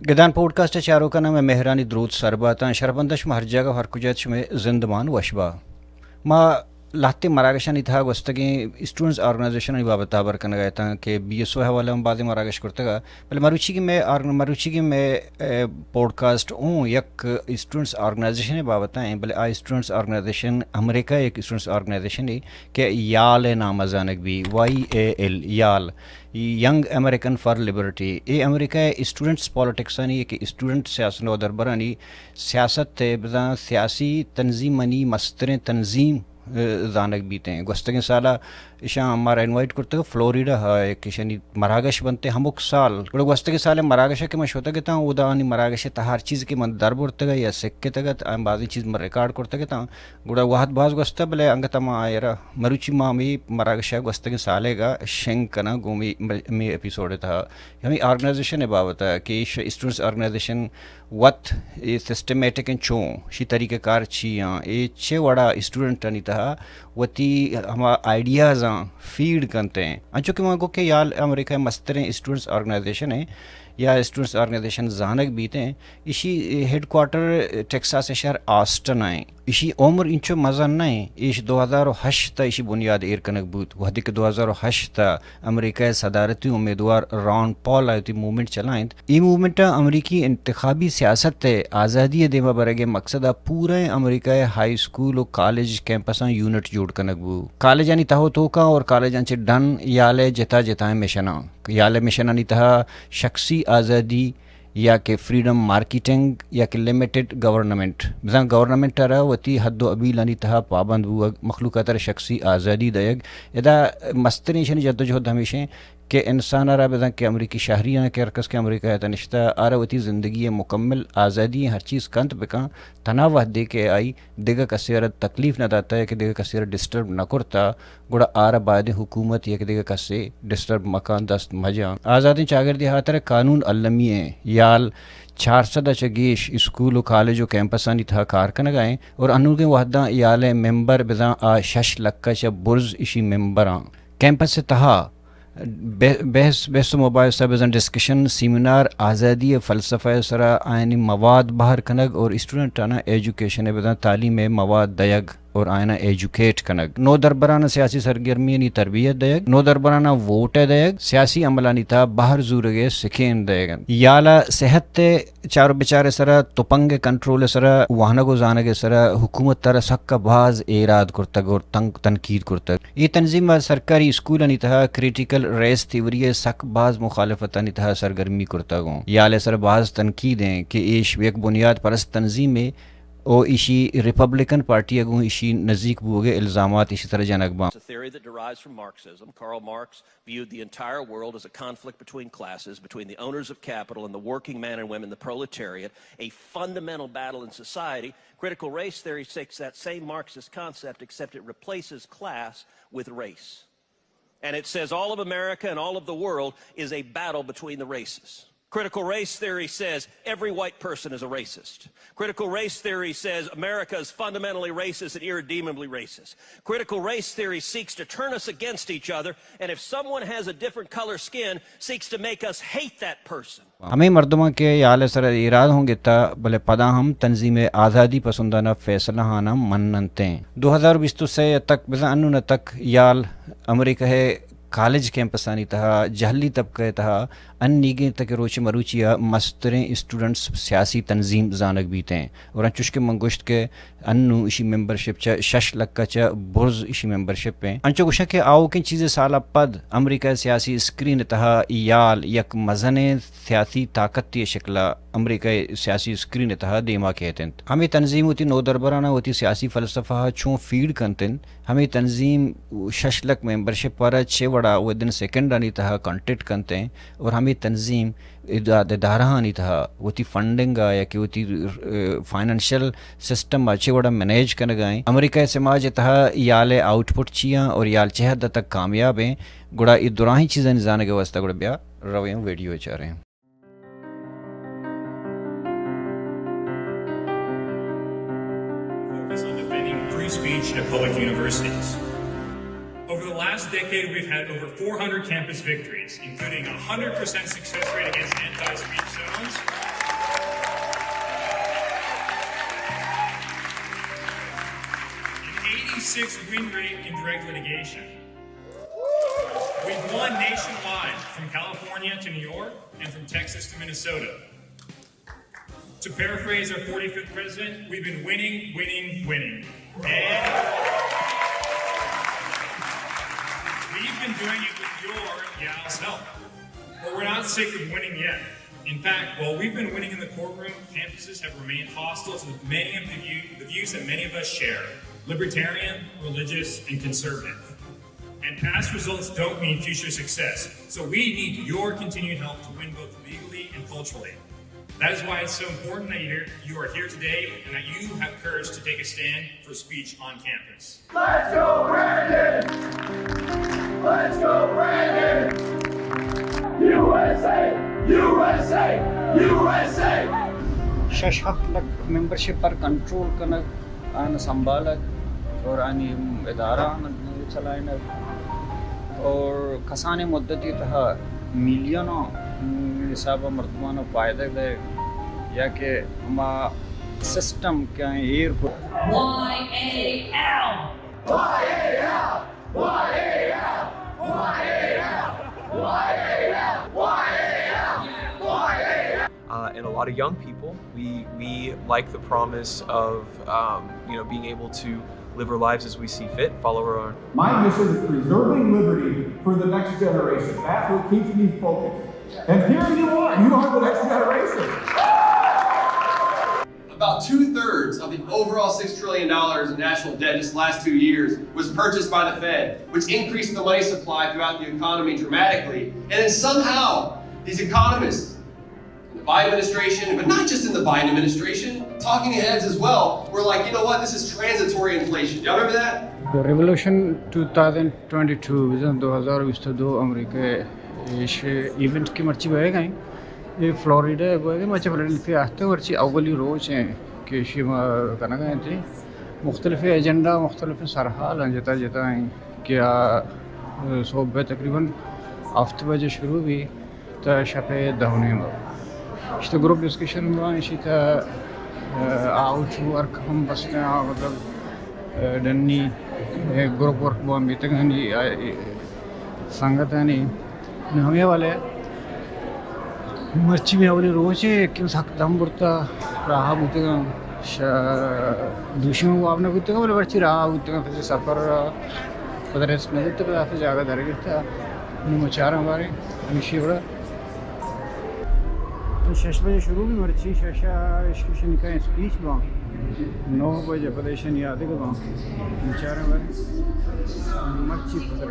گدان pod cost چاروں کا نام ہے مہرانی درود سرباتا شربندش میں ہر جگہ ہر کجت میں زندمان وشبا ما لاتے مراگشا نہیں تھا گستگی اسٹوڈنٹس آرگنائزیشن بابت تابر کرنا گیا تھا کہ بی ایس او حوالہ میں بعد مراگش کرتے گا پہلے مروچی کی میں پوڈ کاسٹ ہوں یک اسٹوڈنٹس آرگنائزیشن بابت ہیں بھلے آ اسٹوڈنٹس آرگنائزیشن امریکہ ایک اسٹوڈنٹس آرگنائزیشن ہے کہ یال نام ازانک بھی YAL یال ینگ امریکن فار لبرٹی اے امریکہ اسٹوڈنٹس پالیٹکس کہ اسٹوڈنٹ سیاست و دربرانی سیاست بدا سیاسی تنظیمانی مستر تنظیم زانک بیتے ہیں گستگی سالہ ایشاں ہمارا انوائٹ کرتے گا فلوریڈا ہے کہ شنی مراگش بنتے ہم اک سال گڑا گستگی سال مراگشہ کے میں شوتا گتا ہوں ادا انی مراگش تا ہر چیز کے من در بورتے گا یا سکے تگت آئیں بعضی چیز میں ریکارڈ کرتے گتا ہوں گڑا واحد باز گستا بلے انگتا ما آئیرا مروچی مامی مراگشہ گستگی سالے گا شنگ کنا گومی میں ایپیسوڈ تھا ہمیں آرگنائزیشن بابت ہے کہ اسٹوڈنٹس آرگنائزیشن وات سسٹمیٹک ان چوں شی طریقہ کار چھیاں اے چھے وڑا اسٹوڈنٹ نہیں تھا وتی ہما آئیڈیاز فیڈ کرتے ہیں انچو کہ میں کو کہ یال امریکہ مستریں اسٹوڈنٹس آرگنائزیشن ہیں یا اسٹوڈنٹس آرگنائزیشن زانک بیتے ہیں اسی ہیڈ کوارٹر ٹیکساس شہر آسٹن آئیں اسی عمر انچو مزہ نہیں ایش 2008 تا اسی بنیاد ایر کنک بود وحدی کہ 2008 تا امریکہ صدارتی امیدوار ران پال آئیتی مومنٹ چلائیں ای مومنٹ امریکی انتخابی سیاست آزادی دیما برگے مقصدہ پورے امریکہ ہائی سکول و کالج کیمپساں یونٹ جوڑ کنک بو کالج یعنی تہو توکا اور کالج انچے ڈن یالے جتا جتائیں مشنا یالے مشنا نہیں تہا شخصی آزادی یا کہ فریڈم مارکیٹنگ یا کہ لمیٹڈ گورنمنٹ مثلا گورنمنٹ رہا وتی حد و ابیل انی تہا پابند ہوا مخلوقات شخصی آزادی دیگ ادا مستنیشن جدوجہد ہمیشہ کہ انسان آرہ بزن کہ امریکی شہری ہیں کہ ارکس کے امریکہ ہے تنشتہ آرہ وتی زندگی مکمل آزادی ہر چیز کنت بکاں تناوہ دے کے آئی دیگا کسی آرہ تکلیف نہ داتا ہے کہ دیگا کسی آرہ ڈسٹرب نہ کرتا گوڑا آرہ بعد حکومت یا کہ دیگا کسی ڈسٹرب مکان دست مجاں آزادی چاگر دی ہاتر قانون علمی ہیں یال 400 چگیش اسکول و کالج و کیمپسانی تھا کارکن گائیں اور انہوں کے وحدہ یال ممبر بزن 6 لکھ چا برز اسی ممبراں کیمپس سے تہا بحث موبائل سبزن ڈسکشن سیمینار آزادی فلسفہ سرا آئینی مواد باہر کنگ اور اسٹوڈنٹ آنا ایجوکیشن بدن تعلیم مواد دیگ اور آئینہ ایجوکیٹ کنگ نو دربرانہ سیاسی سرگرمی نی تربیت دیگ نو دربرانہ ووٹ دیگ سیاسی عملانی تھا باہر زورگے سکھین دیگ یالا صحت تے چارو بچارے سرا تپنگ کنٹرول سرا وہنگو زانگے سرا حکومت تر سکا باز ایراد کرتگ اور تنقید کرتگ یہ تنظیم سرکاری اسکول نہیں تھا کریٹیکل ریس تھیوری سک باز مخالفت نہیں تھا سرگرمی کرتگوں یالے سر باز تنقیدیں کہ ایش ایک بنیاد پرست تنظیم میں او ایشی ریپبلکن پارٹی اگوں ایشی نزدیک بوگے الزامات اسی طرح junk bomb. It's a theory that derives from Marxism. Karl Marx viewed the entire world as a conflict between classes, between the owners of capital and the working man and women, the proletariat, a fundamental battle in society. Critical race theory takes that same Marxist concept, except it replaces class with race. And it says all of America and all of the world is a battle between the races. Critical race theory says every white person is a racist. Critical race theory says America is fundamentally racist and irredeemably racist. Critical race theory seeks to turn us against each other, and if someone has a different color skin, seeks to make us hate that person. ہمیں مردمہ کے یال سر اراد ہوں گے تا بلے پدا ہم تنظیم آزادی پسندانہ فیصلہ ہانا مننتے 2020 سے تک بزا انہوں تک یال امریکہ ہے کالج کیمپسانی تہا جہلی طبقہ تہا ان نیگیں تک روچ مروچیا مستریں اسٹوڈنٹس سیاسی تنظیم زانک بیتے ہیں اور انچوش کے منگوشت کے انو اسی ممبرشپ چا 6 لکھ چا برز اسی ممبرشپ پہ انچو گوشہ کے آؤ کن چیزیں سالہ پد امریکہ سیاسی اسکرین تہا یال یک مزن سیاسی طاقت تی شکلہ امریکہ سیاسی اسکرین تہا دیما کہتے ہیں ہمیں تنظیم ہوتی نو دربرانہ ہوتی سیاسی فلسفہ چون فیڈ کنتے ہیں ہمیں تنظیم 6 لکھ ممبرشپ پر 6 وڑا ودن سیکنڈ آنی تہا کانٹیکٹ کنتے ہیں اور ہمیں تنظیم ادارہ آنی تہا وتی فنڈنگ یا کہ وتی فائنینشل سسٹم اچھے وڑا مینیج کرنے گئے امریکہ سماج تہا یال آؤٹ پٹ چیاں اور یال چہد تک کامیاب ہیں گڑا یہ دورانی چیزیں نظانے کے واسطہ گڑا بیا رویوں ویڈیو چاہ رہے ہیں. Free speech at public universities. Over the last decade, we've had over 400 campus victories, including a 100% success rate against anti-speech zones 2-6 win rate in direct litigation. We've won nationwide from California to New York and from Texas to Minnesota. To paraphrase our 45th president, we've been winning, winning, winning. And we've been doing it with your y'all's help. But we're not sick of winning yet. In fact, while we've been winning in the courtroom, campuses have remained hostile to many of the views that many of us share: libertarian, religious, and conservative. And past results don't mean future success. So we need your continued help to win both legally and culturally. That is why it's so important that you are here today and that you have courage to take a stand for speech on campus. Let's go, Brandon! Let's go, Brandon! USA! USA! USA! ششحق membership پر control کنک آن سنبھالک اور آنی ادارہ چلائنک اور کسانی مدتی تہا ملینوں حساب مردمانو فائدہ دے یا کہ ما سسٹم کیا ایر کو YAL! YAL! YAL! YAL! YAL! And a lot of young people, we like the promise of being able to live our lives as we see fit, follow our own. My mission is preserving liberty for the next generation. That's what keeps me focused. And here you are the next generation. About 2/3 of the overall $6 trillion in national debt just the last 2 years was purchased by the Fed, which increased the money supply throughout the economy dramatically. And then somehow, these economists in the Biden administration, but not just in the Biden administration, talking heads as well, were like, you know what, this is transitory inflation. Y'all remember that? Revolution 2022 America event کی مرچی بہے گئیں یہ Florida بہے گئے مچہ Florida آتے virtue اولی روز ہیں کہ شیما کنا گئے تھے مختلف ایجنڈا مختلف سرحال ہیں جتا ہیں کیا صبح تقریباً 7 بجے شروع بھی تا شپے دہنے میں اشتا گروپ ڈسکشن میں اشتا آؤٹ ورک ہم بستے ہیں مطلب ڈنی گروپ ورک با میتنگ ہنی سنگت ہنی نہمے والے مرچی میں اولی روچے کیوں سخت دم برتا راہ بوتے گا دوشی میں وہ آپنے بوتے گا بولے برچی راہ بوتے گا پھر سفر پتہ ریسٹ نہیں دیتے پھر آتے جاگہ دھر گرتا انہوں مچار ہمارے ہمیشہ بڑا 6 بجے شروع بھی مرچی شاشا اسکیشن کا اسپیچ با 9 بجے پدیشن یاد ہے کہ با مچار ہمارے مرچی پتر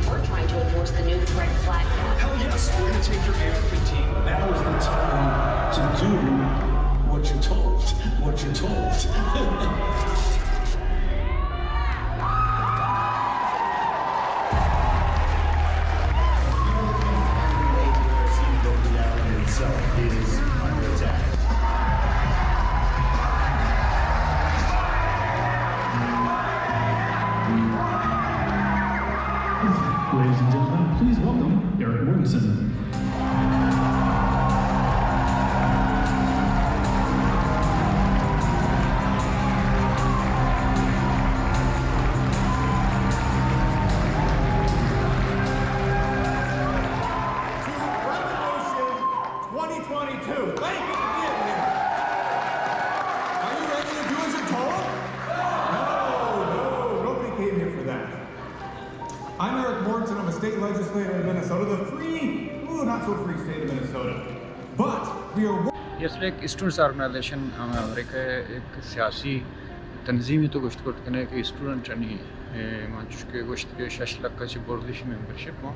We're trying to enforce the new Fred Flag law. Hell yes, we're going to take your AR-15. Now is the time to do what you're told. What you're told. Is under attack. Ladies and gentlemen, please welcome Eric Mortensen. I'm Eric Mortensen. I'm a state legislator in Minnesota, the not so free state of Minnesota. But we are... Yes, like students organization امریکہ ایک سیاسی تنظیمی تو گوشت کرتے ہیں کہ student نہیں مانچ کے گوشت کے 6 لک کا بوردش ممبرشپ میں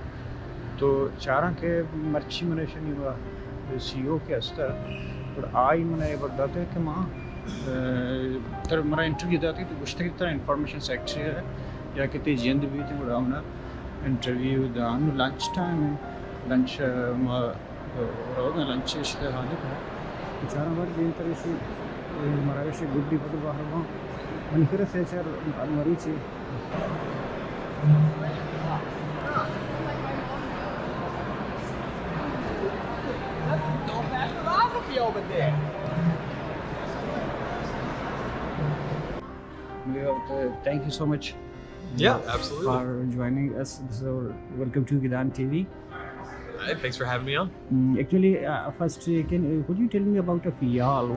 تو چاروں کے مرچی منیشن ہوا سی او کے استا اور آئی میں یہ بتاتے ہیں کہ ماں تر میرا انٹرویو دیتا ہے تو گوشت کی طرح انفارمیشن سیکٹری ہے یا کہتے جند بھی تھے بڑا ہمنا انٹرویو دان لنچ ٹائم لنچ لنچ اشتہاری کا چاروں بار دین طرح سے مراوش گڈی پتہ باہر وہاں منفر سے چار الماری سے Thank you so much. Yeah, absolutely. For joining us. So, welcome to Gidan TV. Thanks for having me on. Actually, first, could you tell me about a FIAL?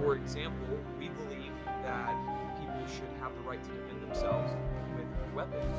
For example, we believe that people should have the right to defend themselves with weapons.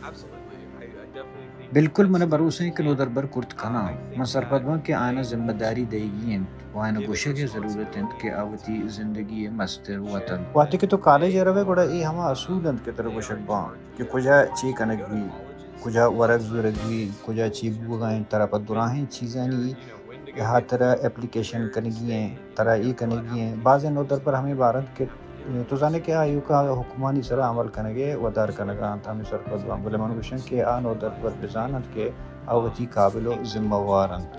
Absolutely. I بالکل من بروسه کہ نو در بر کرت کنا من سرپدما کہ آنا ذمہ داری دے گی وانا گوشہ کے ضرورت ہے کہ آوتی زندگی مست وطن واتی کہ تو کالج روے گوڑا ای ہما اصول انت کے طرح گوشک با کہ کجا چی کنک بھی کجا ورگ زورگ بھی کجا چی بوگائیں طرح پر دراہیں چیزانی یہاں طرح اپلیکیشن کنگی ہیں طرح ای کنگی ہیں بعض نو در پر ہمیں بارت کے تو جانے کہ آئیو کا حکمانی سر عمل کنگے ودار کنگا انت ہمیں سرپد بان بلے من گوشن کہ آنو در پر بزانت کے آوتی قابل و ذمہ وارند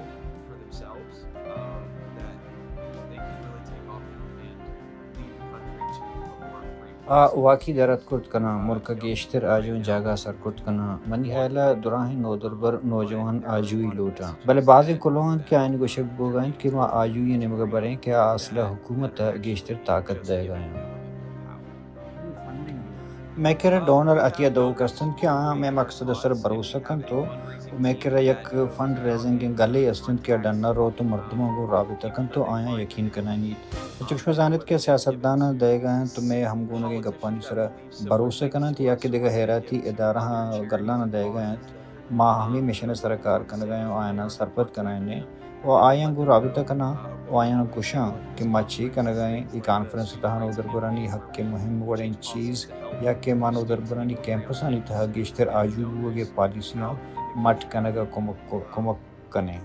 واقعی درد کرد کنا ملک گیشتر آجوین جاگا سر کرد کنا منی حیلہ دراہیں نو دربر نوجوان آجوی لوٹا بلے بعضی کلوہن کے آئین گوشک بوگائیں کہ ما آجوی نمگا بریں کہ اصلہ حکومت گیشتر طاقت دے گئے میں کہہ رہا ڈونر عطیہ دو کرستن کہ میں مقصد سر بروسہ کن تو میں کہہ رہا یک فنڈ ریزنگ گلے استن کیا ڈنر رو تو مردموں کو رابطہ کن تو آیا یقین کنانی چکشم زانت کے سیاستدانا دے گئے تو میں ہم گونہ کے گپانی سر بروسہ کنا تھی یا کہ دیکھا حیراتی ادارہ گلانا دے گئے ماں ہمیں مشن سرکار کن گئے آئینا سرپت کنائنے وہ آئیاں کو رابطہ کنا وہ آئیاں کشاں کہ مچی کن گئے یہ کانفرنس تہاں ادھر برانی حق کے مہم وڑیں چیز یا کہ مانو ادھر برانی کیمپسانی تہا گیشتر آجو ہوگے پالیسیاں مٹ کنگا کمک کنے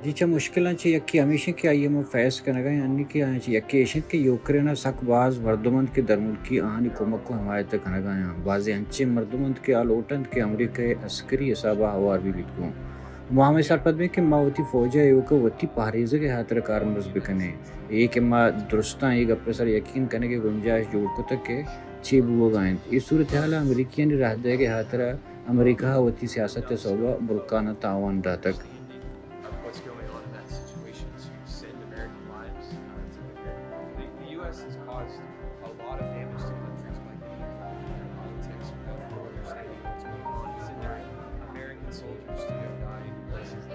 جی چا مشکلان چا یکی ہمیشہ کہ آئیے میں فیس کنگا یعنی کہ آئیے چا یکی ایشن کہ یوکرینا سک باز مردمند کے در ملکی آہانی کمک کو حمایت کنگا ہیں بازی انچے مردمند کے آلوٹند کے امریکہ عسکری حسابہ ہوار بھی بیتکوں محمد سرپد میں کہ ماں وتی فوجہ یوکا وتی پہریزہ کے ہاتھ کار مرز بکنے ایک ماں درستان ایک اپنے سر یقین کرنے کے گنجائش جوڑ کو تک کے چھ بو گائیں اس صورتحال امریکیاں نے رہ دے کے ہاتھ امریکہ وتی سیاست صوبہ برکانہ تعاون دا تک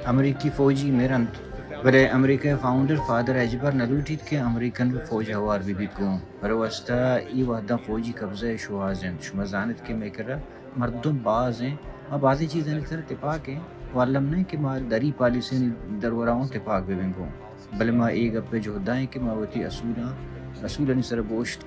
امریکی فوجی میرنت بلے امریکہ فاؤنڈر فادر اجبر نلوٹیت کے امریکن فوج ہوار بھی بیتگوں پر وسطہ ای وحدہ فوجی قبضہ شواز ہیں شما زانت کے میکرہ مردم باز ہیں اور بعضی چیزیں نکتر اتفاق ہیں والم نہیں کہ ما دری پالیسی دروراؤں اتفاق بھی بنگوں بلے ما ایک اپنے جہدہ ہیں کہ ما وتی اصولانی سر گوشت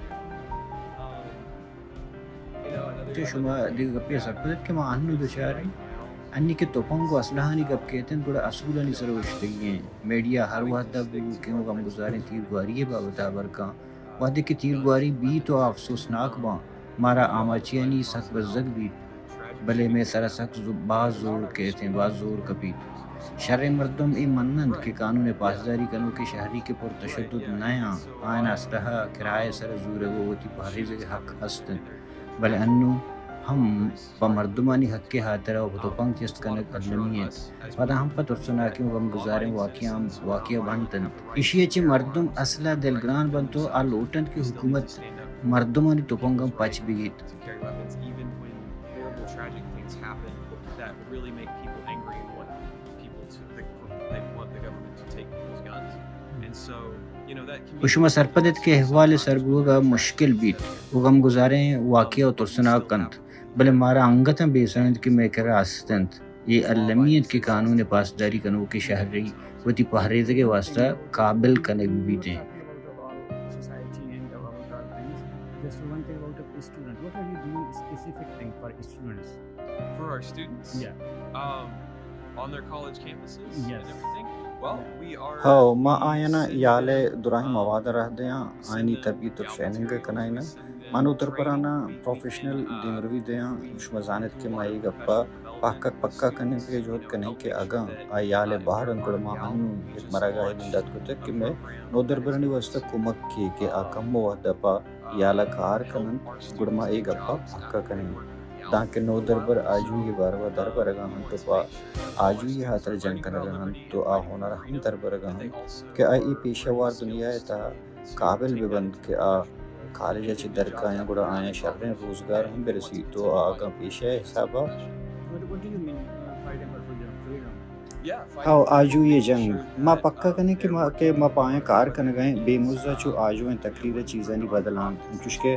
تو شما دیکھ اپنے سرپدت کہ ما انو دچار ہیں انی کے توپنگو اسلحانی گپ کہتے ہیں تھوڑا اصولانی سر گوشتگی ہیں میڈیا ہر وحدہ کیوں غم گزاریں تیر گواری بابتا برکاں وحدہ کی تیر گواری بھی تو افسوسناک باں مارا آماچیانی سخت بزگ بھی بلے میں سر سخت باز زور کہتے ہیں باز زور کپیت شر مردم ای منند کہ قانون پاسداری کنو کے شہری کے پر تشدد نیاں آئین اسلحہ کرائے سر زور وہ وتی پہریز کے حق ہستن بلے انو ہم پا مردمانی حق کے ہاتھ رہا تو پنگ چست کنک ادلمیت پتہ ہم پا ترسنا کیوں غم گزاریں واقعہ بانتن اشیاء چی مردم اصلہ دلگران بنتو آلوٹند کی حکومت مردمانی تو پنگم پچ بگیت اشما سرپدت کے احوال سرگوگا مشکل بیت وہ غم گزاریں واقعہ و ترسناک کنت بلے مارا انگتاں بے سند کی میں کرا استنت یہ علمیت کے قانون پاسداری کنو کے شہری وتی پہریزہ کے واسطہ قابل کنے بھی بیتے ہیں ہاں ما آئینا یالے دراہی مواد رہ دیاں آئینی تربیت و ٹریننگ کنائینا مانو تر پرانا پروفیشنل دیمروی دیاں شمزانت کے مائی گپا پکا کرنے کے جوت کرنے کے آگاں آئی یالے باہر انکڑ ما آنو ایک مرگا ہے لندت کو تک کہ میں نو در برنی واسطہ کمک کی کہ آکم وحدہ پا یالا کار کنن گڑما ای گپا پکا کرنے تاکہ نو در بر آجو یہ باروا در برگا ہم تو پا آجو یہ حاصل جنگ کرگا ہم تو آ ہونا رحم در برگا ہم کہ آئی پیشہ وار دنیا تا قابل بھی بند کہ آ کالجہ چی درکایاں گڑا آئیں شرریں روزگار ہم برسی تو آگا پیشہ حسابہ آجو یہ جنگ ما پکا کرنے کہ ما پائیں کار کرنے گئے بے مزہ چو آجو ہیں تقریر چیزیں نہیں بدلان چوشکہ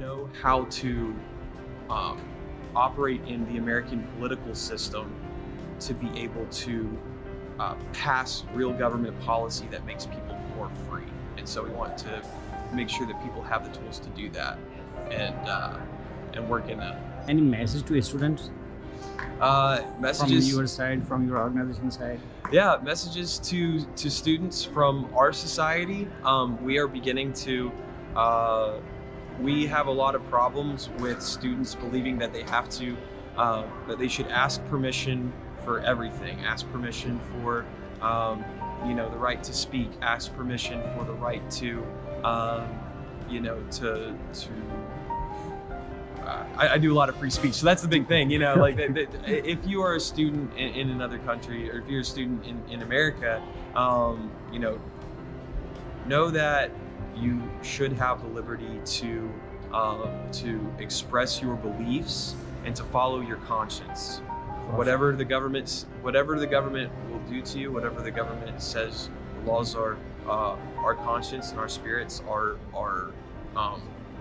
know how to operate in the American political system to be able to pass real government policy that makes people more free. And so we want to make sure that people have the tools to do that and work in that. Any message to students Messages from your side, from your organization side? Yeah, messages to students from our society. We are beginning to we have a lot of problems with students believing that they have to that they should ask permission for everything. Ask permission for the right to speak. Ask permission for the right to I do a lot of free speech, so that's the big thing, like if you are a student in another country, or if you're a student in America, know that you should have the liberty to express your beliefs and to follow your conscience. Whatever the government will do to you, whatever the government says the laws are, our conscience and our spirits are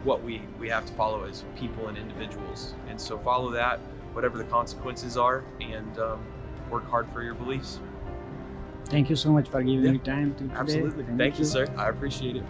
what we have to follow as people and individuals. And so follow that, whatever the consequences are, and work hard for your beliefs. Thank you so much for giving me time to today. Absolutely. Thank you, sir. I appreciate it.